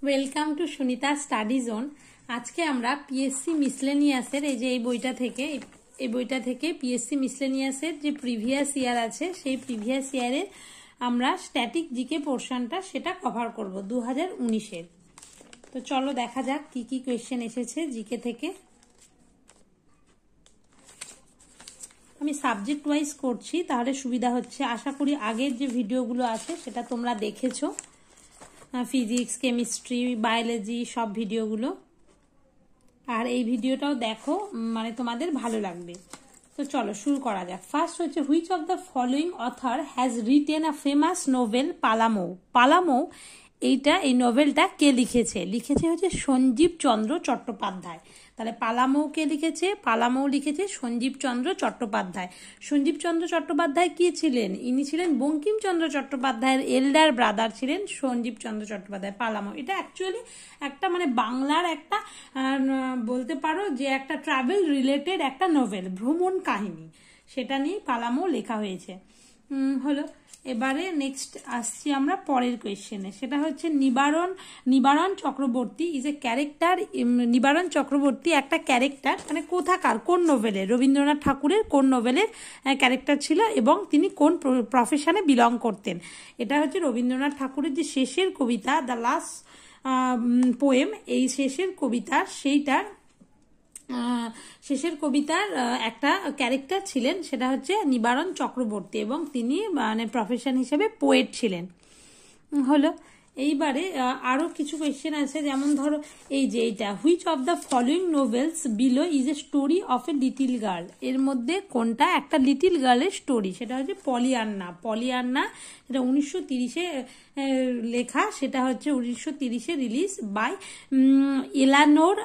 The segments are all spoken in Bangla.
Welcome to Sunita study zone. আজকে আমরা পিএসসি মিসলেনিয়াসের এই বইটা থেকে পিএসসি মিসলেনিয়াসের যে প্রিভিয়াস ইয়ার আছে সেই প্রিভিয়াস ইয়ারের আমরা স্ট্যাটিক জিকে পোর্শনটা সেটা কভার করব 2019-এর। তো চলো দেখা যাক কি কি কোয়েশ্চেন এসেছে জিকে থেকে। আমি সাবজেক্ট ওয়াইজ করছি তাহলে সুবিধা হচ্ছে। আশা করি আগের যে ভিডিওগুলো আছে সেটা তোমরা দেখেছো, ফিজিক্স, কেমিস্ট্রি, বায়োলজি সব ভিডিওগুলো, আর এই ভিডিওটাও দেখো, মানে তোমাদের ভালো লাগবে। তো চলো শুরু করা যাক। ফার্স্ট হচ্ছে which of the following author has written a famous novel Palamau. Palamau এই নোভেলটা কে লিখেছে? লিখেছে হচ্ছে সঞ্জীব চন্দ্র চট্টোপাধ্যায়। তাহলে পালামৌ কে লিখেছে? পালামৌ লিখেছে সঞ্জীব চন্দ্র চট্টোপাধ্যায়। সঞ্জীব চন্দ্র চট্টোপাধ্যায় কি ছিলেন? ইনি ছিলেন বঙ্কিমচন্দ্র চট্টোপাধ্যায়ের এল্ডার ব্রাদার ছিলেন সঞ্জীব চন্দ্র চট্টোপাধ্যায়। পালামৌ এটা অ্যাকচুয়ালি একটা মানে বাংলার একটা বলতে পারো যে একটা ট্রাভেল রিলেটেড একটা নোভেল, ভ্রমণ কাহিনী, সেটা নিয়ে পালামৌ লেখা হয়েছে। হলো। এবারে নেক্সট আসছি আমরা পরের কোয়েশ্চেনে, সেটা হচ্ছে নিবারণ চক্রবর্তী ইজ এ ক্যারেক্টার। নিবারণ চক্রবর্তী একটা ক্যারেক্টার, মানে কোথাকার, কোন নোভেলের? রবীন্দ্রনাথ ঠাকুরের কোন নোভেলের ক্যারেক্টার ছিল এবং তিনি কোন প্রফেশনে বিলং করতেন? এটা হচ্ছে রবীন্দ্রনাথ ঠাকুরের যে শেষের কবিতা দ্য লাস্ট পোয়েম, এই শেষের কবিতার একটা ক্যারেক্টার ছিলেন, সেটা হচ্ছে নিবারণ চক্রবর্তী, এবং তিনি মানে প্রফেশন হিসেবে পোয়েট ছিলেন। হলো। এইবারে আরো কিছু কোয়েশ্চেন আছে, যেমন ধরো এইটা which of the following novels below is a story of a little girl. এর মধ্যে কোনটা একটা লিটিল গার্লের স্টোরি? সেটা হচ্ছে পলিয়ান্না। এটা 1930-এ লেখা, সেটা হচ্ছে 1930-এ release by Eleanor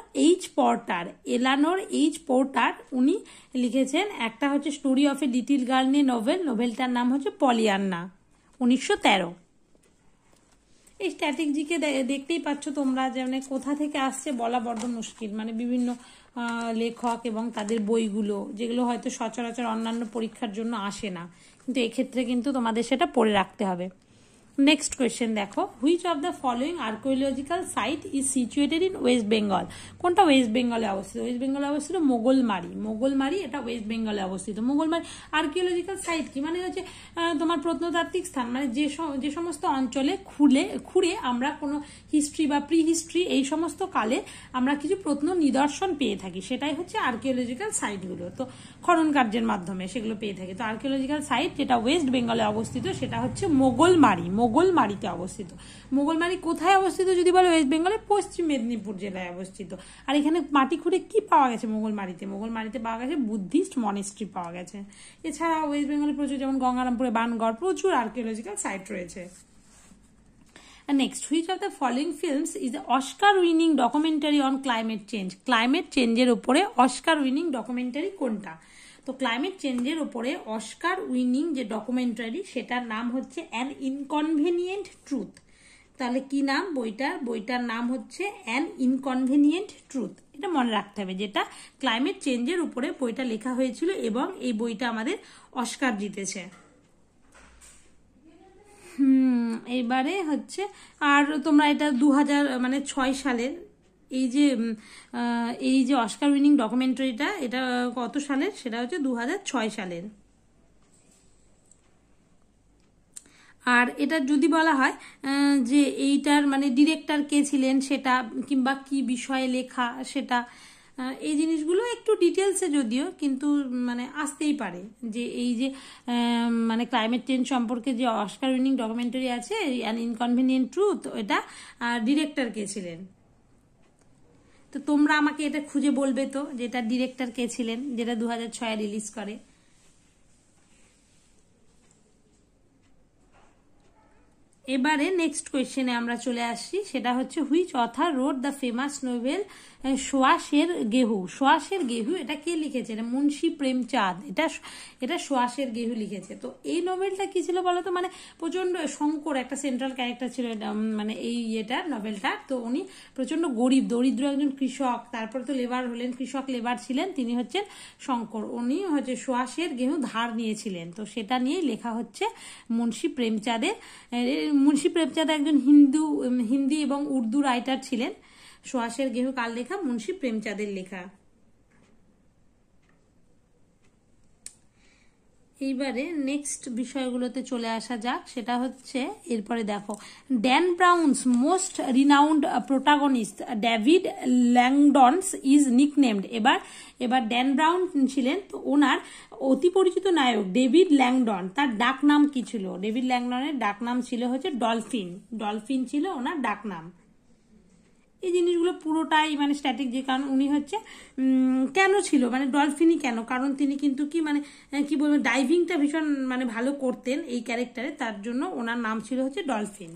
H porter. উনি লিখেছেন একটা হচ্ছে story of a little girl নিয়ে নোভেলটার নাম হচ্ছে পলিয়ান্না, 1913। এই স্ট্যাটিক জিকে দেখতেই পাচ্ছ তোমরা, যে মানে কোথা থেকে আসছে বলা বড্ড মুশকিল, মানে বিভিন্ন লেখক এবং তাদের বইগুলো, যেগুলো হয়তো সচরাচর অন্যান্য পরীক্ষার জন্য আসে না, কিন্তু এক্ষেত্রে কিন্তু তোমাদের সেটা পড়ে রাখতে হবে। নেক্সট কোয়েশ্চেন দেখো, which of the following archaeological site is situated in West Bengal. কোনটা ওয়েস্ট বেঙ্গলে অবস্থিত? ওয়েস্ট বেঙ্গলে অবস্থিত মোগলমারি, এটা ওয়েস্ট বেঙ্গলে অবস্থিত। মোগলমারি আর্কিওলজিক্যাল সাইট কি মানে হচ্ছে তোমার প্রত্নতাত্ত্বিক স্থান, মানে যে সমস্ত অঞ্চলে খুঁড়ে আমরা কোনো হিস্ট্রি বা প্রি হিস্ট্রি এই সমস্ত কালে আমরা কিছু প্রত্ন নিদর্শন পেয়ে থাকি, সেটাই হচ্ছে আর্কিওলজিক্যাল সাইটগুলো। তো খনন কার্যের মাধ্যমে সেগুলো পেয়ে থাকি। তো আর্কিওলজিক্যাল সাইট যেটা ওয়েস্ট বেঙ্গলে অবস্থিত সেটা হচ্ছে মোগলমারিতে অবস্থিত। মোগলমারি কোথায় অবস্থিত যদি বলো? ওয়েস্ট বেঙ্গলে পশ্চিম মেদিনীপুর জেলায় অবস্থিত। আর এখানে মাটি খুঁড়ে কি পাওয়া গেছে মোগলমারিতে পাওয়া গেছে বুদ্ধিস্ট মনেস্ট্রি পাওয়া গেছে। এছাড়া ওয়েস্ট বেঙ্গলে প্রচুর, যেমন গঙ্গারামপুরে বানগড়, প্রচুর আর্কিওলজিক্যাল সাইট রয়েছে। Next, which of the following films is Oscar winning documentary on climate change. Climate চেঞ্জের উপরে অস্কার উইনিং ডকুমেন্টারি কোনটা? তো ক্লাইমেট চেঞ্জের উপরে অস্কার উইনিং যে ডকুমেন্টারি সেটার নাম হচ্ছে অ্যান ইনকনভেনিয়েন্ট ট্রুথ। তাহলে কি নাম বইটার নাম হচ্ছে অ্যান ইনকনভেনিয়েন্ট ট্রুথ। এটা মনে রাখতে হবে, যেটা ক্লাইমেট চেঞ্জের উপরে বইটা লেখা হয়েছিল এবং এই বইটা আমাদের অস্কার জিতেছে। এবারে হচ্ছে, আর তোমরা এটা 2006 সালের এই যে অস্কার উইনিং ডকুমেন্টারিটা, এটা কত সালের? সেটা হচ্ছে 2006 সালের। আর এটা যদি বলা হয় যে এইটার মানে ডিরেক্টর কে ছিলেন সেটা, কিংবা কি বিষয়ে লেখা সেটা, এই জিনিসগুলো একটু ডিটেলসে যদিও, কিন্তু মানে আসতেই পারে যে এই যে মানে ক্লাইমেট চেঞ্জ সম্পর্কে যে অস্কার উইনিং ডকুমেন্টারি আছে অ্যান ইনকনভেনিয়েন্ট ট্রুথ, এটা ডিরেক্টর কে ছিলেন। তো তোমরা আমাকে এটা খুঁজে বলবে তো, যে এটা ডিরেক্টর কে ছিলেন, যেটা 2006-এ রিলিজ করে। এবারে নেক্সট কোয়েশ্চেনে আমরা চলে আসছি, সেটা হচ্ছে which author wrote the famous novel Savasher গেহু। এটা কে লিখেছে? এটা মুন্সি প্রেমচাঁদ। এটা সোয়াশের গেহু লিখেছে। তো এই নোভেলটা কি ছিল বলতো? মানে প্রচন্ড শঙ্কর একটা সেন্ট্রাল ক্যারেক্টার ছিল মানে এই নোভেলটা। তো উনি প্রচন্ড দরিদ্র একজন কৃষক, তারপর তো লেবার ছিলেন, তিনি হচ্ছেন শঙ্কর। উনি হচ্ছে সোয়াশের গেহু ধার নিয়েছিলেন, তো সেটা নিয়েই লেখা হচ্ছে মুন্সি প্রেমচাঁদের মুন্সি প্রেমচাঁদ একজন হিন্দি এবং উর্দু রাইটার ছিলেন। সুহাসের গেহু কার লেখা? মুন্সি প্রেমচাঁদের লেখা। এইবারে নেক্সট বিষয়গুলোতে চলে আসা যাক, সেটা হচ্ছে এরপরে দেখো, Dan Brown's most renowned protagonist David Langdon's is nicknamed. এবার ড্যান ব্রাউন ছিলেন, তো ওনার অতি পরিচিত নায়ক ডেভিড ল্যাংডন, তার ডাক নাম কি ছিল? ডেভিড ল্যাংডনের ডাক নাম ছিল হচ্ছে ডলফিন। ডলফিন ছিল ওনার ডাক নাম। এই জিনিসগুলো পুরোটাই মানে স্ট্যাটিক, যে কারণ উনি হচ্ছে কেন ছিল মানে ডলফিনই কেন, কারণ তিনি কিন্তু কি মানে কি বলবো ডাইভিংটা ভীষণ মানে ভালো করতেন এই ক্যারেক্টারে, তার জন্য ওনার নাম ছিল হচ্ছে ডলফিন।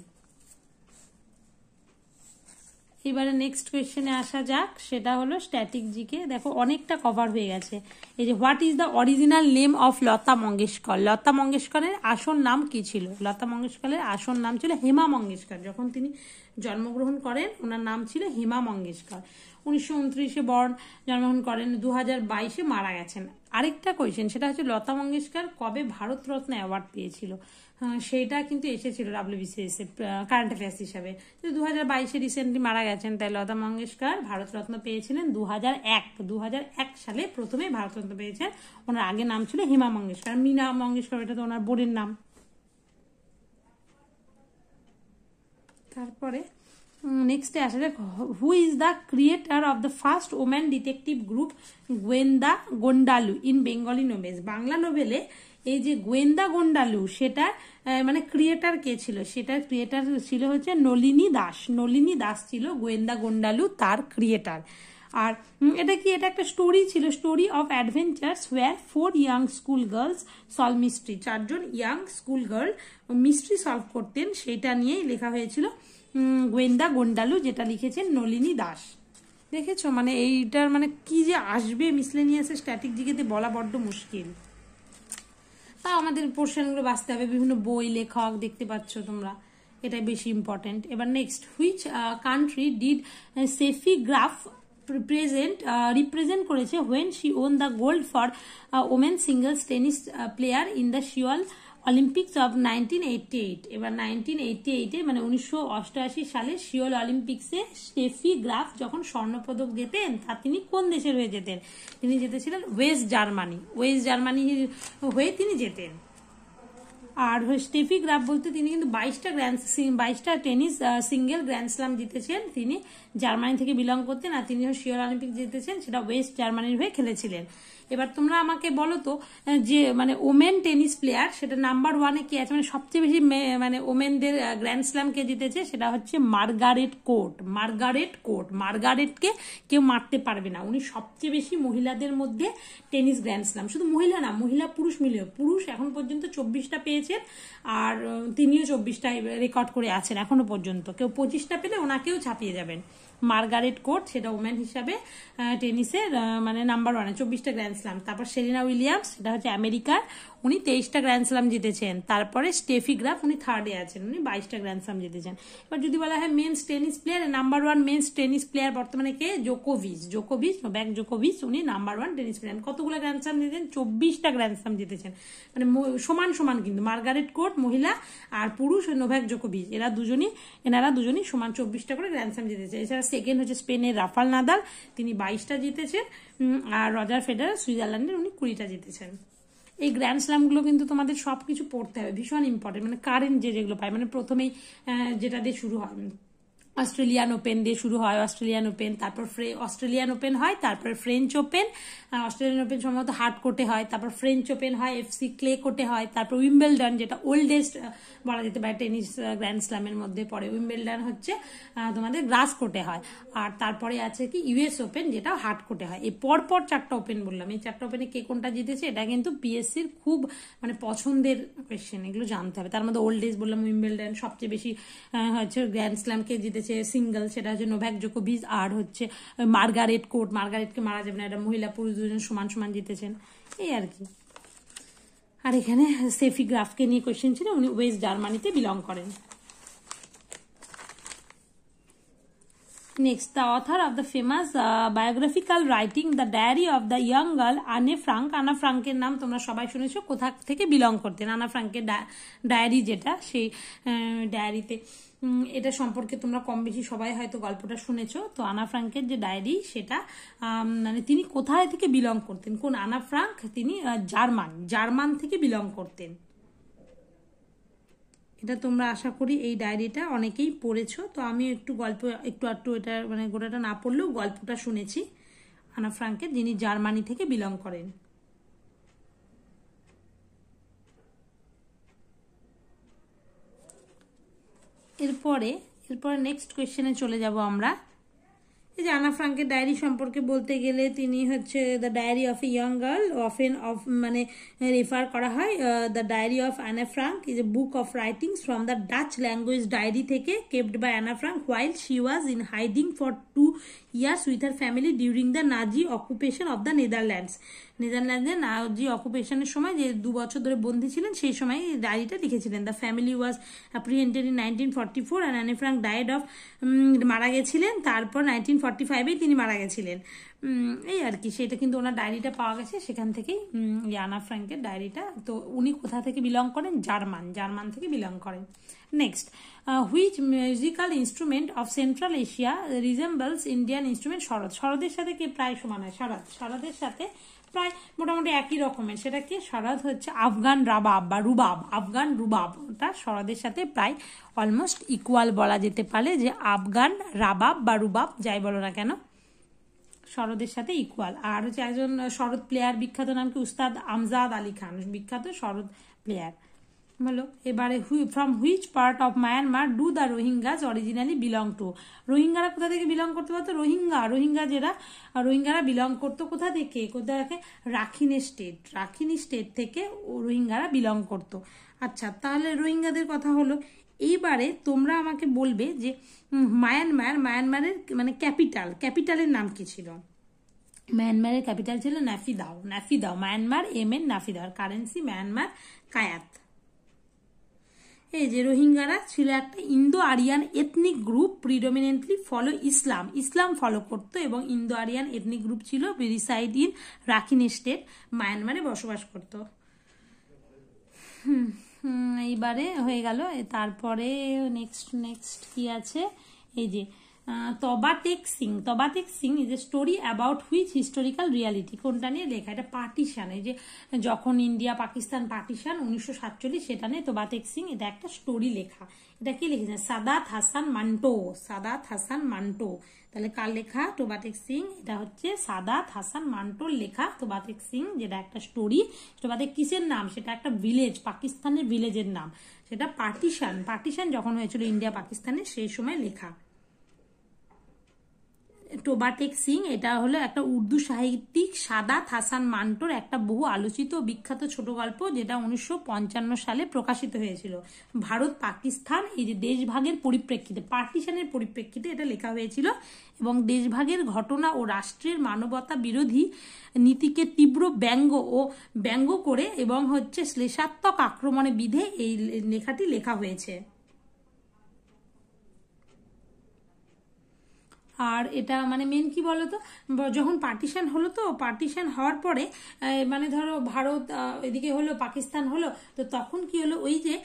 এবারে নেক্সট কোয়েশ্চেনে আসা যাক, সেটা হলো স্ট্যাটিক জিকে। দেখো অনেকটা কভার হয়ে গেছে। এই যে what is the original name of Lata Mangeshkar? Lata মঙ্গেশকরের আসল নাম কি ছিল? লতা মঙ্গেশকরের আসল নাম ছিল হেমা মঙ্গেশকর। যখন তিনি জন্মগ্রহণ করেন ওনার নাম ছিল হেমা মঙ্গেশকর। 1929-এ জন্মগ্রহণ করেন, 2022-এ মারা গেছেন। আরেকটা কোয়েশ্চেন, সেটা হচ্ছে লতা মঙ্গেশকর কবে ভারতরত্ন অ্যাওয়ার্ড পেয়েছিল? সেইটা কিন্তু এসেছিল WBCS কারেন্ট অ্যাফেয়ার্স হিসাবে। 2022-এ রিসেন্টলি মারা গেছেন, তাই লতা মঙ্গেশকর ভারতরত্ন পেয়েছিলেন 2001 সালে প্রথমে ভারতরত্ন পেয়েছেন। ওনার আগে নাম ছিল হেমা মঙ্গেশকর। মীনা মঙ্গেশকর এটা তো ওনার বোনের নাম। তারপরে নেক্সটে আসা যাক, হু is the creator of the first woman detective group গোয়েন্দা গন্ডালু ইন বেঙ্গলি নোবেলস? বাংলা নোবেলে এই যে গোয়েন্দা গন্ডালু, সেটা মানে ক্রিয়েটার কে ছিল? সেটার ক্রিয়েটার ছিল হচ্ছে নলিনী দাস। নলিনী দাস ছিল গোয়েন্দা গন্ডালু তার ক্রিয়েটার। আর এটা কি, এটা একটা স্টোরি ছিল, story of adventures were 4 young school girls solve mystery. 4 জন young school girl mystery solve করতেন, সেটা নিয়েই লেখা হয়েছিল গোয়েন্দা গন্ডালু, যেটা লিখেছেন নলিনী দাস। দেখেছো মানে এইটার মানে কি যে আসবে মিসলেনিয়াসে স্ট্যাটিক জিকেতে বলা বড্ড মুশকিল। তা আমাদের পোর্শনগুলো বাঁচতে হবে, বিভিন্ন বই লেখক দেখতে পাচ্ছ তোমরা, এটাই বেশি ইম্পর্টেন্ট। এবার next, which country did Steffi Graf represent করেছে when she won the gold for women singles tennis player in the Seoul Olympics of 1988? এবার 1988-এ মানে 1988 সালে শিওল অলিম্পিক্সে স্টেফি গ্রাফ যখন স্বর্ণপদক জেতেন, তা তিনি কোন দেশের হয়ে জেতেন? তিনি জিতেছিলেন ওয়েস্ট জার্মানি। ওয়েস্ট জার্মানি হয়ে তিনি জেতেন। আর স্টেফি গ্রাফ বলতে তিনি কিন্তু 22টা টেনিস সিঙ্গেল গ্র্যান্ড স্ল্যাম জিতেছেন। তিনি জার্মানি থেকে বিলং করতেন, আর তিনি শিওর অলিম্পিক জিতেছেন, সেটা ওয়েস্ট জার্মানির হয়ে খেলেছিলেন। এবার তোমরা আমাকে বলো তো যে মানে ওমেন টেনিস প্লেয়ার সেটা নাম্বার 1-এ কে আছে, মানে সবচেয়ে বেশি মানে ওমেনদের গ্র্যান্ড স্ল্যাম কে জিতেছে? সেটা হচ্ছে মার্গারেট কোর্ট। মার্গারেটকে কেউ মারতে পারবে না, উনি সবচেয়ে বেশি মহিলাদের মধ্যে টেনিস গ্র্যান্ড স্ল্যাম, শুধু মহিলা না, মহিলা পুরুষ মিলেও, পুরুষ এখন পর্যন্ত 24টা পেয়েছেন, আর তিনিও 24টা রেকর্ড করে আছেন এখনো পর্যন্ত। কেউ 25টা পেলে ওনাকেও ছাপিয়ে যাবেন। মার্গারেট কোর্ট সেটা ওমেন হিসাবে টেনিসের মানে নাম্বার 1-এ 24টা গ্র্যান্ড স্ল্যাম। তারপর সেরিনা উইলিয়ামস, সেটা হচ্ছে আমেরিকার, উনি 23টা গ্র্যান্ড স্ল্যাম জিতেছেন। তারপরে স্টেফি গ্রাফ উনি 3rd-এ আছেন, উনি 22টা গ্র্যান্ড স্ল্যাম জিতেছেন। এবার যদি বলা হয় men's tennis player, number 1 men's tennis player বর্তমানে কে? নোভাক জোকোভিচ, উনি নাম্বার 1 টেনিস প্লেয়ার। কতগুলো গ্র্যান্ড স্ল্যাম জিতেছেন? 24টা গ্র্যান্ড স্ল্যাম জিতেছেন। মানে সমান সমান কিন্তু মার্গারেট কোর্ট মহিলা আর পুরুষ নোভাক জোকোভিচ, এনারা দুজনই সমান 24টা করে গ্র্যান্ড স্ল্যাম জিতেছে। এছাড়া সেকেন্ড হচ্ছে স্পেনের রাফাল নাদাল, তিনি 22টা জিতেছেন। আর রজার ফেডারার সুইজারল্যান্ডের, উনি 20টা জিতেছেন। এই গ্র্যান্ড স্ল্যামগুলো কিন্তু তোমাদের সবকিছু পড়তে হবে, ভীষণ ইম্পর্টেন্ট। মানে কারেন্ট যেগুলো পায়, মানে প্রথমেই যেটা দিয়ে শুরু হয় অস্ট্রেলিয়ান ওপেন দিয়ে শুরু হয়, অস্ট্রেলিয়ান ওপেন, তারপর অস্ট্রেলিয়ান ওপেন হয়, তারপরে ফ্রেঞ্চ ওপেন, অস্ট্রেলিয়ান ওপেন সম্ভবত হার্ড কোর্টে হয়, তারপর ফ্রেঞ্চ ওপেন হয়, FC ক্লে কোর্টে হয়, তারপর উইম্বেলডন যেটা ওল্ডেস্ট বলা যেতে পারে টেনিস গ্র্যান্ড স্ল্যামের মধ্যে পড়ে, উইম্বেলডন হচ্ছে তোমাদের গ্রাস কোর্টে হয়। আর তারপরে আছে কি US ওপেন, যেটা হার্ড কোর্টে হয়। এই পরপর 4টা ওপেন বললাম, এই 4টা ওপেনে কে কোনটা জিতেছে এটা কিন্তু PSC-র খুব মানে পছন্দের কোয়েশ্চেন, এগুলো জানতে হবে। তার মধ্যে ওল্ডেস্ট বললাম উইম্বেলডন, সবচেয়ে বেশি হচ্ছে গ্র্যান্ড স্ল্যামকে জিতেছে সিঙ্গেল, সেটা হচ্ছে নোভাক জোকোভিচ। আর হচ্ছে মার্গারেট কোর্ট, মার্গারেটকে মারা যাবে না, এটা মহিলা পুরুষ দুজন সমান সমান জিতেছেন, এই আর কি। আর এখানে সেফি গ্রাফকে নিয়ে কোয়েশ্চেন ছিল, উনি ওয়েস্ট জার্মানিতে বিলং করেন। Next, the author of the famous biographical writing The Diary of the Young Girl Anne Frank. আনা ফ্রাঙ্কের নাম তোমরা সবাই শুনেছো, কোথা থেকে বিলং করতেন। আনা ফ্রাঙ্কের ডায়েরি যেটা, সেই ডায়েরিতে এটা সম্পর্কে তোমরা কম বেশি সবাই হয়তো গল্পটা শুনেছো। তো আনা ফ্রাঙ্কের যে ডায়েরি সেটা মানে তিনি কোথায় থেকে বিলং করতেন, কোন আনা ফ্রাঙ্ক, তিনি জার্মান থেকে বিলং করতেন। এটা তোমরা আশা করি এই ডায়েরিটা অনেকেই পড়েছো। তো আমি একটু গল্প একটু এটা মানে গোটাটা না পড়লেও গল্পটা শুনেছি আনা ফ্রাঙ্কের, যিনি জার্মানি থেকে বিলং করেন। এরপরে নেক্সট কোয়েশ্চেনে চলে যাব আমরা। এই যে আনা ফ্রাঙ্কের ডায়েরি সম্পর্কে বলতে গেলে তিনি হচ্ছে the diary of a young girl, often মানে রেফার করা হয় the diary of Anne Frank is a book of writings from the Dutch language diary থেকে, kept by Anne Frank while she was in hiding for 2 years with her family during the Nazi occupation of the Netherlands. নেদারল্যান্ডের নাজি অকুপেশনের সময় যে 2 বছর ধরে বন্দী ছিলেন, সেই সময় ডায়েরিটা লিখেছিলেন। The family was apprehended in 1944 and Anne Frank died of, মারা গেছিলেন তারপর 1945-এ তিনি মারা গেছিলেন। এই আর কি, সেটা কিন্তু ওনার ডায়েরিটা পাওয়া গেছে সেখান থেকেই, আনা ফ্রাঙ্কের ডায়েরিটা। তো উনি কোথা থেকে বিলং করেন, জার্মান থেকে বিলং করেন। Next, which musical instrument of Central Asia resembles Indian instrument sarod. শরদের সাথে কে প্রায় সমান হয়, শরদের সাথে প্রায় মোটামুটি একই রকমের। সেটা কি, শরৎ হচ্ছে আফগান রাবাব বা রুবাব, আফগান রুবাব, ওটা শরদের সাথে প্রায় অলমোস্ট ইকুয়াল বলা যেতে পারে, যে আফগান রাবাব বা রুবাব যাই বলো না কেন শরদের সাথে ইকুয়াল। আর হচ্ছে একজন শরৎ প্লেয়ার বিখ্যাত, নাম কি, উস্তাদ আমজাদ আলী খান, বিখ্যাত শরৎ প্লেয়ার হলো। এবারে from which part of Myanmar do the Rohingyas originally belong to. রোহিঙ্গারা কোথা থেকে বিলং করতে পারতো, রোহিঙ্গারা বিলং করতো কোথা থেকে, রাখিন স্টেট থেকে রোহিঙ্গারা বিলং করতো। আচ্ছা, তাহলে রোহিঙ্গাদের কথা হলো। এইবারে তোমরা আমাকে বলবে যে মায়ানমারের মানে ক্যাপিটালের নাম কি ছিল। মায়ানমারের ক্যাপিটাল ছিল নাফিদাও। মায়ানমার এমএন নাফিদাও, কারেন্সি মায়ানমার কায়াত। এই যে রোহিঙ্গারা ছিল একটা Indo Aryan ethnic group, predominantly follow Islam follow করতো, এবং ইন্দো আরিয়ান এথনিক গ্রুপ ছিল, রিসাইড ইন রাখিন স্টেট, মায়ানমারে বসবাস করত। এইবারে হয়ে গেল। তারপরে নেক্সট কি আছে, এই যে Toba Tek Singh is a story about which historical reality. কোনটা নিয়ে লেখা, এটা পার্টিশন, এই যে যখন ইন্ডিয়া পাকিস্তান পার্টিশন 1947, সেটা নিয়ে তবা টেক সিং, এটা একটা স্টোরি লেখা। এটা কি লিখেছেন, সাদাত হাসান মান্টো। তাহলে কার লেখা, তবা টেক সিং। এটা হচ্ছে সাদাত হাসান মান্টোর লেখা তবা টেক সিং, যেটা একটা স্টোরি। তবা টেক কিসের নাম, সেটা একটা ভিলেজ, পাকিস্তানের ভিলেজের নাম। সেটা পার্টিশন যখন হয়েছিল ইন্ডিয়া পাকিস্তানে, সেই সময় লেখা। তবা টেক সিং এটা হলো একটা উর্দু সাহিত্যিক সাদাত হাসান মান্টোর একটা বহু আলোচিত বিখ্যাত ছোট গল্প, যেটা 1955 সালে প্রকাশিত হয়েছিল। ভারত পাকিস্তান এই যে দেশভাগের পরিপ্রেক্ষিতে, পার্টিশনের পরিপ্রেক্ষিতে এটা লেখা হয়েছিল, এবং দেশভাগের ঘটনা ও রাষ্ট্রের মানবতা বিরোধী নীতিকে তীব্র ব্যঙ্গ করে এবং হচ্ছে শ্লেষাত্মক আক্রমণে বিধে এই লেখাটি লেখা হয়েছে। আর এটা মানে মেন কি বলতো, যখন পার্টিশন হলো, তো পার্টিশন হওয়ার পরে মানে ধরো ভারত এদিকে হলো, পাকিস্তান হলো, তো তখন কি হলো, ওই যে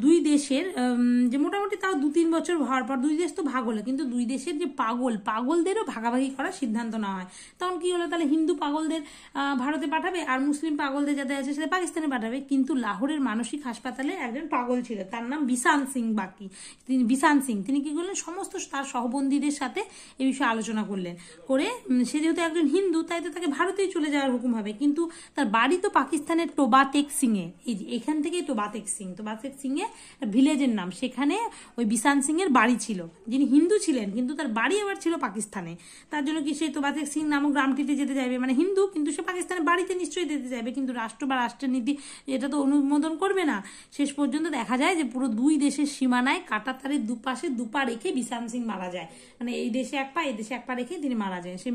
দুই দেশের যে মোটামুটি তাও 2-3 বছর হওয়ার পর দুই দেশ তো ভাগ হলো, কিন্তু দুই দেশের যে পাগলদেরও ভাগাভাগি করার সিদ্ধান্ত নেওয়া হয়। তখন কি হলো, তাহলে হিন্দু পাগলদের ভারতে পাঠাবে, আর মুসলিম পাগলদের যাদের আছে সেটা পাকিস্তানে পাঠাবে। কিন্তু লাহোরের মানসিক হাসপাতালে একজন পাগল ছিল, তার নাম বিশান সিং। তিনি কি করলেন, সমস্ত তার সহবন্দীদের সাথে এই বিষয়ে আলোচনা করলেন, করে সে যেহেতু একজন হিন্দু, তাই তো তাকে ভারতেই চলে যাওয়ার হুকুম হবে। কিন্তু তার বাড়ি তো পাকিস্তানের টোবা টেক সিং এ, এই যে এখান থেকেই টোবা টেক সিং এ ভিলেজের নাম, সেখানে ওই বিশান সিং এর বাড়ি ছিল, যিনি হিন্দু ছিলেন কিন্তু তার বাড়ি আবার ছিল পাকিস্তানে। তার জন্য কি সেই টোবা টেক সিং নামক গ্রামটিতে যেতে চাইবে, মানে হিন্দু কিন্তু সে পাকিস্তানের বাড়িতে নিশ্চয়ই যেতে চাইবে, কিন্তু রাষ্ট্র বা রাষ্ট্রের নীতি এটা তো অনুমোদন করবে না। শেষ পর্যন্ত দেখা যায় যে পুরো দুই দেশের সীমানায় কাঁটাতারের দুপাশে দুপা রেখে বিশান সিং মারা যায়, মানে এই দেশে এক পা এই দেশে এক পা রেখে তিনি মারা যায়। সে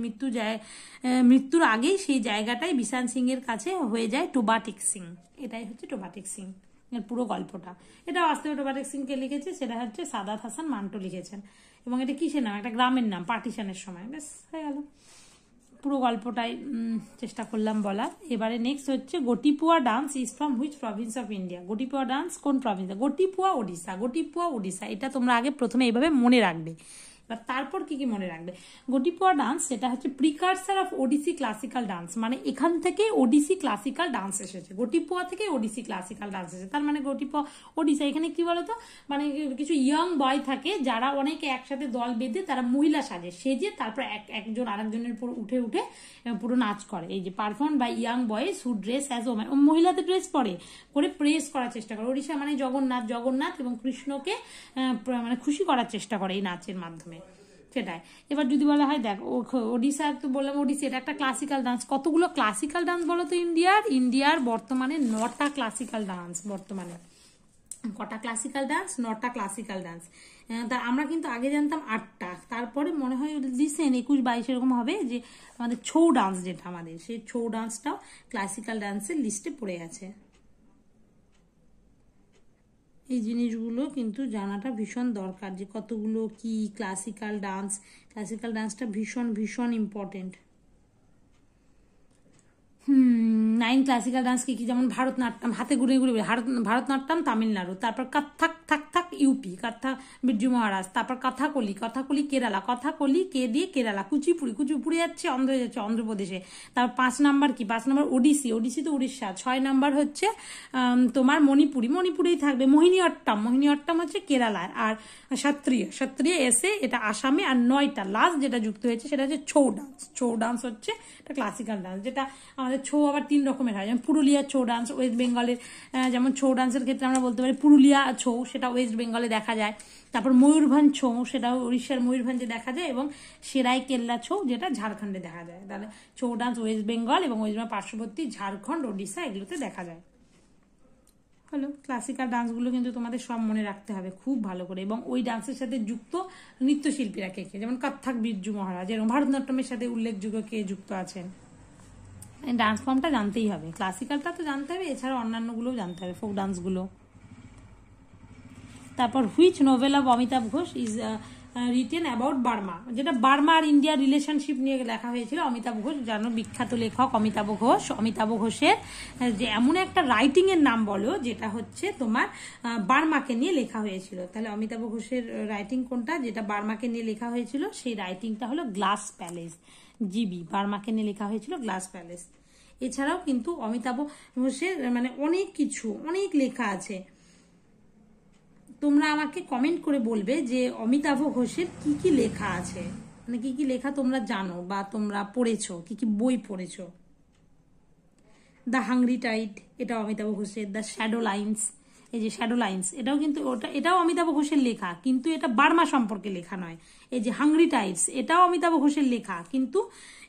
মৃত্যুর আগেই সেই জায়গাটাই বিশান সিং এর কাছে হয়ে যায় টোবা টেক সিং। এটাই হচ্ছে টোবা টেক সিং। এর পুরো গল্পটা। এটা বাস্তবে টোবারেক সিং কে লিখেছে, সেটা হচ্ছে সাদাত হাসান মান্টো লিখেছেন। এবং এটা কিসের নাম? একটা গ্রামের নাম, পার্টিশনের সময়। বেশ হয়ে গেল, পুরো গল্পটাই চেষ্টা করলাম বলার। এবারে নেক্সট হচ্ছে Gotipua dance is from which province of India? Gotipua dance কোন প্রভিন্স? গোটিপুয়া ওড়িশা। গোটিপুয়া ওড়িশা, এটা তোমরা আগে প্রথমে এইভাবে মনে রাখবে। এবার তারপর কি কি মনে রাখবে? গোটিপুয়া ডান্স সেটা হচ্ছে precursor of Odyssey classical dance, মানে এখান থেকে ওডিসি ক্লাসিক্যাল ডান্স এসেছে। গোটিপুয়া থেকে ওডিসি ক্লাসিক্যাল ডান্স এসেছে। তার মানে গোটিপুয়া ওডিশা, এখানে কি বলতো, মানে কিছু ইয়াং বয় থাকে যারা অনেকে একসাথে দল বেঁধে তারা মহিলা সেজে তারপর একজন আরেকজনের উপর উঠে উঠে পুরো নাচ করে। এই যে perform by young boys who dress as woman, মহিলাদের ড্রেস পরে করে প্রেস করার চেষ্টা করে। ওড়িশা মানে জগন্নাথ এবং কৃষ্ণকে মানে খুশি করার চেষ্টা করে এই নাচের মাধ্যমে, সেটাই। এবার যদি বলা হয়, দেখ ওড়িশা তো বললাম, ওড়িশা এটা একটা ক্লাসিক্যাল ডান্স। কতগুলো ক্লাসিক্যাল ডান্স বলো তো ইন্ডিয়ার বর্তমানে 9টা ক্লাসিক্যাল ডান্স। বর্তমানে কটা ক্লাসিক্যাল ডান্স? 9টা ক্লাসিক্যাল ডান্স। আমরা কিন্তু আগে জানতাম 8টা, তারপরে মনে হয় রিসেন্ট 21-22 এরকম হবে যে আমাদের ছৌ ডান্স, যেটা আমাদের সেই ছৌ ডান্সটাও ক্লাসিক্যাল ডান্সের লিস্টে পড়ে গেছে। এই জিনিসগুলো কিন্তু জানাটা ভীষণ দরকার, যে কতগুলো কি ক্লাসিক্যাল ডান্সটা ভীষণ ভীষণ ইম্পর্টেন্ট। 9 ক্লাসিক্যাল ডান্স কি কি? যেমন ভারতনাট্যম, হাতে ঘুরে ঘুরে ভারতনাট্যম তামিলনাড়ু, তারপর কত্থক ইউপি, কত্থক বিরজু মহারাজ, তারপর কথাকলি কেরালা, কথাকলি কে দিয়ে কেরালা, কুচিপুড়ি যাচ্ছে অন্ধ্রপ্রদেশে। তারপর 5 নাম্বার কি? 5 নাম্বার ওডিসি তো উড়িষ্যা। 6 নাম্বার হচ্ছে তোমার মণিপুরেই থাকবে। মোহিনীঅট্টম হচ্ছে কেরালার। আর সত্রিয় এসে এটা আসামে। আর 9টা লাস্ট যেটা যুক্ত হয়েছে সেটা হচ্ছে ছৌ ডান্স হচ্ছে এটা ক্লাসিক্যাল ডান্স, যেটা আমাদের ছৌ আবার 3 রকমের হয়। যেমন পুরুলিয়ার ছৌ ডান্স, ওয়েস্ট বেঙ্গলের, যেমন ছৌ ডান্সের ক্ষেত্রে আমরা বলতে পারি পুরুলিয়া ছৌ, সেটা ওয়েস্ট বেঙ্গলে দেখা যায়। তারপর ময়ূরভঞ্জ ছৌ, সেটা উড়িষ্যার ময়ূরভঞ্জে দেখা যায়। এবং সেরাইকেল্লা ছৌ, যেটা ঝাড়খণ্ডে দেখা যায়। তাহলে ছৌ ডান্স ওয়েস্ট বেঙ্গল এবং ওয়েস্ট বেঙ্গল পার্শ্ববর্তী ঝাড়খণ্ড, ওড়িশা এগুলোতে দেখা যায়। হলো ক্লাসিক্যাল ডান্সগুলো কিন্তু তোমাদের সব মনে রাখতে হবে খুব ভালো করে। এবং ওই ডান্সের সাথে যুক্ত নৃত্যশিল্পীরা কে কে? যেমন কত্থক বিরজু মহারাজ, এবং ভারতনাট্যমের সাথে উল্লেখযোগ্য কে যুক্ত আছেন। ডান্স ফর্মটা জানতেই হবে, ক্লাসিক্যালটা তো জানতে হবে, এছাড়া অন্যান্যগুলোও জানতে হবে, ফোক ডান্সগুলো। তারপর which novel of Amitabh Ghosh is written about Burma, যেটা বার্মা আর ইন্ডিয়ার রিলেশনশিপ নিয়ে লেখা হয়েছিল। অমিতাভ ঘোষ জানো, বিখ্যাত লেখক অমিতাভ ঘোষ। অমিতাভ ঘোষের যে এমন একটা রাইটিং এর নাম বলো যেটা হচ্ছে তোমার বার্মাকে নিয়ে লেখা হয়েছিল। তাহলে অমিতাভ ঘোষের রাইটিং কোনটা যেটা বার্মাকে নিয়ে লেখা হয়েছিল? সেই রাইটিংটা হলো গ্লাস প্যালেস। জিবি বার্মাকে নিয়ে লেখা হয়েছিল গ্লাস প্যালেস। এছাড়াও কিন্তু অমিতাভ ঘোষের মানে অনেক লেখা আছে। তোমরা আমাকে কমেন্ট করে বলবে যে অমিতাভ ঘোষের কি কি লেখা আছে, মানে কি কি লেখা তোমরা জানো বা তোমরা পড়েছো, কি কি বই পড়েছো। দ্য হাংরি টাইড এটা অমিতাভ ঘোষের। দ্য শ্যাডো লাইন্স, এই যে শ্যাডো লাইন্স এটাও কিন্তু এটাও অমিতাভ ঘোষের লেখা, কিন্তু এটা বার্মা সম্পর্কে লেখা নয়। এই যে হাংরি টাইডস এটাও অমিতাভ ঘোষের লেখা, কিন্তু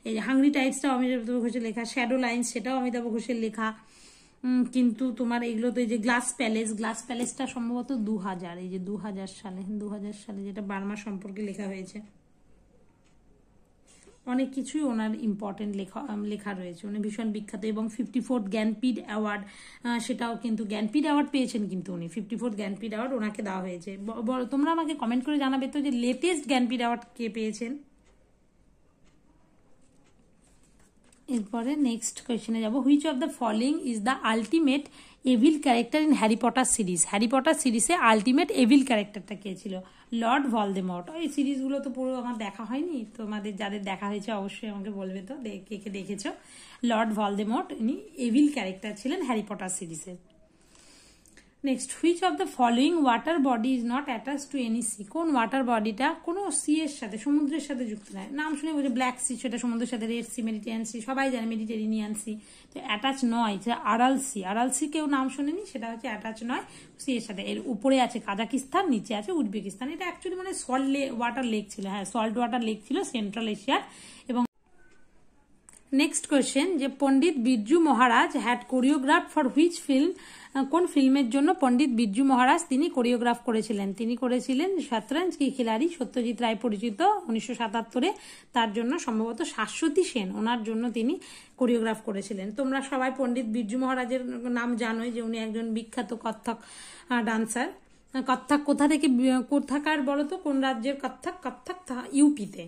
এই যে হাংরি টাইডসটাও অমিতাভ ঘোষের লেখা। শ্যাডো লাইন্স সেটাও অমিতাভ ঘোষের লেখা, কিন্তু তোমার এগুলো তো এই যে গ্লাস প্যালেসটা সম্ভবত 2000, এই যে 2000 সালে যেটা বার্মা সম্পর্কে লেখা হয়েছে। অনেক কিছুই ওনার ইম্পর্টেন্ট লেখা রয়েছে, উনি ভীষণ বিখ্যাত। এবং 54th জ্ঞানপীঠ অ্যাওয়ার্ড, সেটাও কিন্তু জ্ঞানপীঠ অ্যাওয়ার্ড পেয়েছেন কিন্তু উনি। 54th জ্ঞানপীঠ অ্যাওয়ার্ড ওনাকে দেওয়া হয়েছে। তোমরা আমাকে কমেন্ট করে জানাবে তো যে লেটেস্ট জ্ঞানপীঠ অ্যাওয়ার্ড কে পেয়েছেন। এরপরে নেক্সট কোয়েশ্চেনে যাবো। Which of the following is the ultimate evil character in Harry Potter series? Harry Potter সিরিজে আলটিমেট এভিল ক্যারেক্টারটা কে ছিল? Lord Voldemort. এই সিরিজগুলো তো পুরো আমার দেখা হয়নি, তোমাদের যাদের দেখা হয়েছে অবশ্যই আমাকে বলবে তো কে কে দেখেছো। লর্ড ভলডেমর্ট ইনি এভিল ক্যারেক্টার ছিলেন হ্যারি পটার সিরিজে। Next, which of the following water body is not attach to any sea? কোন ওয়াটার বডিটা কোনো সি এর সাথে, সমুদ্রের সাথে যুক্ত নয়? নাম শুনে বলছে ব্ল্যাক সি, সেটা সমুদ্রের সাথে। রেড সি, মেডিটেরিয়ান সি, সবাই জানে মেডিটেরিয়ান সি, তো অ্যাটাচ নয়। সেটা আরাল সি কেউ নাম শোনেনি, সেটা হচ্ছে অ্যাটাচ নয় সি এর সাথে। এর উপরে আছে কাজাকিস্তান, নিচে আছে উজবেকিস্তান। এটা অ্যাকচুয়ালি মানে সল্ট ওয়াটার লেক ছিল, হ্যাঁ সল্ট ওয়াটার লেক ছিল সেন্ট্রাল এশিয়ার। এবং নেক্সট কোয়েশ্চেন, যে Pandit Birju Maharaj had choreograph for which film কোন ফিল্মের জন্য পণ্ডিত বিরজু মহারাজ তিনি কোরিওগ্রাফ করেছিলেন? তিনি করেছিলেন শতরঞ্জ কি খিলাড়ি, সত্যজিৎ রায় পরিচিত 1977-এ, তার জন্য সম্ভবত শাশ্বতী সেন ওনার জন্য তিনি কোরিওগ্রাফ করেছিলেন। তোমরা সবাই পণ্ডিত বিরজু মহারাজের নাম জানোই যে উনি একজন বিখ্যাত কত্থক ডান্সার। কত্থক কোথাকার বলো তো, কোন রাজ্যের কত্থক? কত্থক ইউপিতে।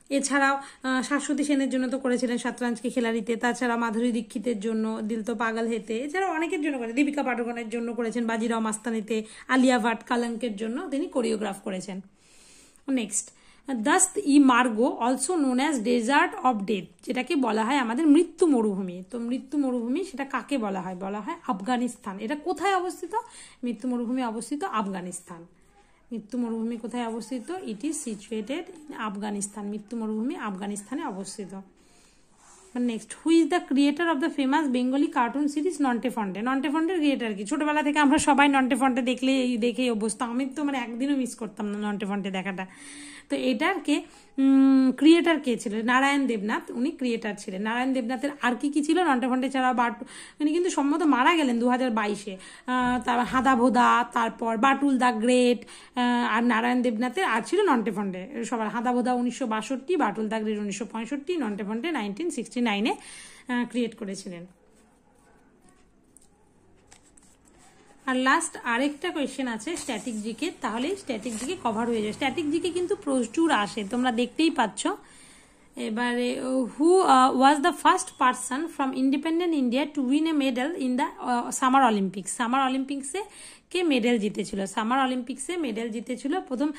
এছাড়াও শাশ্বতী সেনের জন্য তো করেছিলেন শতরঞ্জ কি খিলাড়িতে, তাছাড়া মাধুরী দীক্ষিতের জন্য দিল তো পাগল হেতে, এছাড়াও অনেকের জন্য করেছেন, দীপিকা পাডুকোনের জন্য করেছেন বাজিরাও মাস্তানিতে, আলিয়া ভাট কলঙ্কের জন্য তিনি কোরিওগ্রাফ করেছেন। Next, Dasht e Margo also known as desert of death, যেটাকে বলা হয় আমাদের মৃত্যু মরুভূমি। তো মৃত্যু মরুভূমি সেটা কাকে বলা হয়? বলা হয় আফগানিস্তান। এটা কোথায় অবস্থিত? মৃত্যু মরুভূমি অবস্থিত আফগানিস্তান। মৃত্যু মরুভূমি কোথায় অবস্থিত? It is situated in Afghanistan. মৃত্যু মরুভূমি আফগানিস্তানে অবস্থিত। Next, who is the creator of the famous Bengali cartoon series Nonte Fonte? Nonte ফন্টের ক্রিয়েটার কি? ছোটবেলা থেকে আমরা সবাই নন্টে ফন্টে দেখেই অভ্যস্ত। আমি তো একদিনও মিস করতাম না নন্টে ফন্টে দেখাটা। তো এটার ক্রিয়েটার কে ছিল? নারায়ণ দেবনাথ, উনি ক্রিয়েটার ছিলেন। নারায়ণ দেবনাথের আর কি ছিল নন্টে ফন্টে ছাড়া? উনি কিন্তু সম্ভবত মারা গেলেন 2022-এ। তারপর হাদা ভোদা, তারপর বাটুল দ্য গ্রেট, আর নারায়ণ দেবনাথের আর ছিল নন্টে ফন্টে। সবার হাদা ভোদা 1962, বাটুল দ্য গ্রেট 1965, নন্টে ফন্টে 1969-এ ক্রিয়েট করেছিলেন। আর লাস্ট আরেকটা কোয়েশ্চেন আছে স্ট্যাটিক জিকে, তাহলে স্ট্যাটিক জিকে কভার হয়ে যায়। স্ট্যাটিক জিকে কিন্তু প্রচুর আসে, তোমরা দেখতেই পাচ্ছ। এবারে, who was the first person from independent India to win a medal in the summer Olympics? Summer অলিম্পিক্সে কে মেডেল জিতেছিল? সামার অলিম্পিক্সে মেডেল জিতেছিল প্রথম,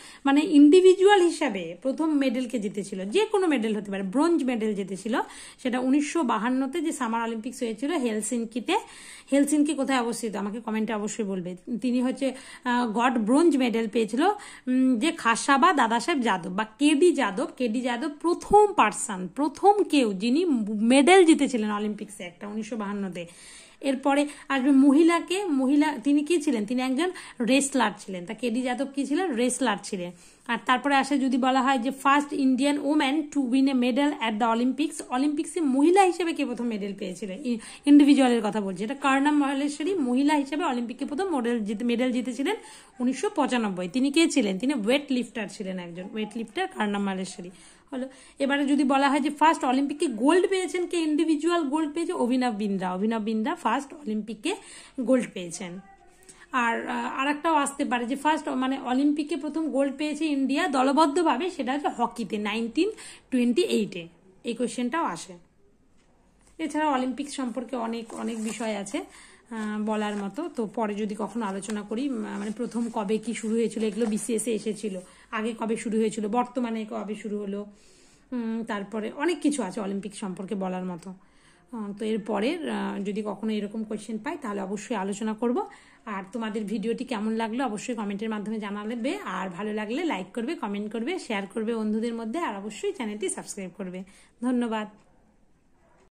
ইন্ডিভিজুয়াল হিসাবে প্রথম মেডেলকে জিতেছিল, যে কোনো মেডেল হতে পারে, ব্রোঞ্জ মেডেল জিতেছিল। সেটা 1952-তে যে সামার অলিম্পিক্স হয়েছিল হেলসিনকিতে। হেলসিনকি কোথায় অবস্থিত? আমাকে কমেন্টে অবশ্যই বলবে। তিনি হচ্ছে গড ব্রোঞ্জ মেডেল পেয়েছিল যে খাসাবা দাদাসাহেব যাদব বা কেডি যাদব প্রথম কেউ যিনি মেডেল জিতেছিলেন অলিম্পিক্সে একটা 1952-তে। এরপরে আসবে মহিলা তিনি কি ছিলেন? তিনি একজন রেসলার ছিলেন। তা কেডি যাদব কি ছিলেন? রেসলার ছিলেন। আর তারপরে আসে যদি বলা হয় যে first Indian woman to win a medal at the অলিম্পিক্সে মহিলা হিসেবে কে প্রথম মেডেল পেয়েছিলেন? ইন্ডিভিজুয়ালের কথা বলছি, এটা কর্ণম মহেশ্বরী মহিলা হিসেবে অলিম্পিকে প্রথম মেডেল জিতেছিলেন 1995। তিনি কে ছিলেন? তিনি ওয়েট লিফটার ছিলেন, একজন ওয়েট লিফটার, কর্ণম মহেশ্বরী হলো। এবারে যদি বলা হয় যে ফার্স্ট অলিম্পিকে গোল্ড পেয়েছেন কে? ইন্ডিভিজুয়াল গোল্ড পেয়েছে অভিনব বিন্দ্রা ফার্স্ট অলিম্পিকে গোল্ড পেয়েছেন। আর একটাও আসতে পারে যে ফার্স্ট অলিম্পিকে প্রথম গোল্ড পেয়েছে ইন্ডিয়া দলবদ্ধভাবে, সেটা হচ্ছে হকিতে 1928-এ। এই কোয়েশ্চেনটাও আসে। এছাড়া অলিম্পিক্স সম্পর্কে অনেক বিষয় আছে বলার মতো, তো পরে যদি কখনো আলোচনা করি। প্রথম কবে কি শুরু হয়েছিল এগুলো বিসিএসে এসেছিল, আগে কবে শুরু হয়েছিল, বর্তমানে কবে শুরু হলো, তারপরে অনেক কিছু আছে অলিম্পিক সম্পর্কে বলার মতো। তো এরপরে যদি কখনো এরকম কোয়েশ্চেন পাই তাহলে অবশ্যই আলোচনা করব। আর তোমাদের ভিডিওটি কেমন লাগলো অবশ্যই কমেন্টের মাধ্যমে জানাবে। আর ভালো লাগলে লাইক করবে, কমেন্ট করবে, শেয়ার করবে বন্ধুদের মধ্যে, আর অবশ্যই চ্যানেলটি সাবস্ক্রাইব করবে। ধন্যবাদ।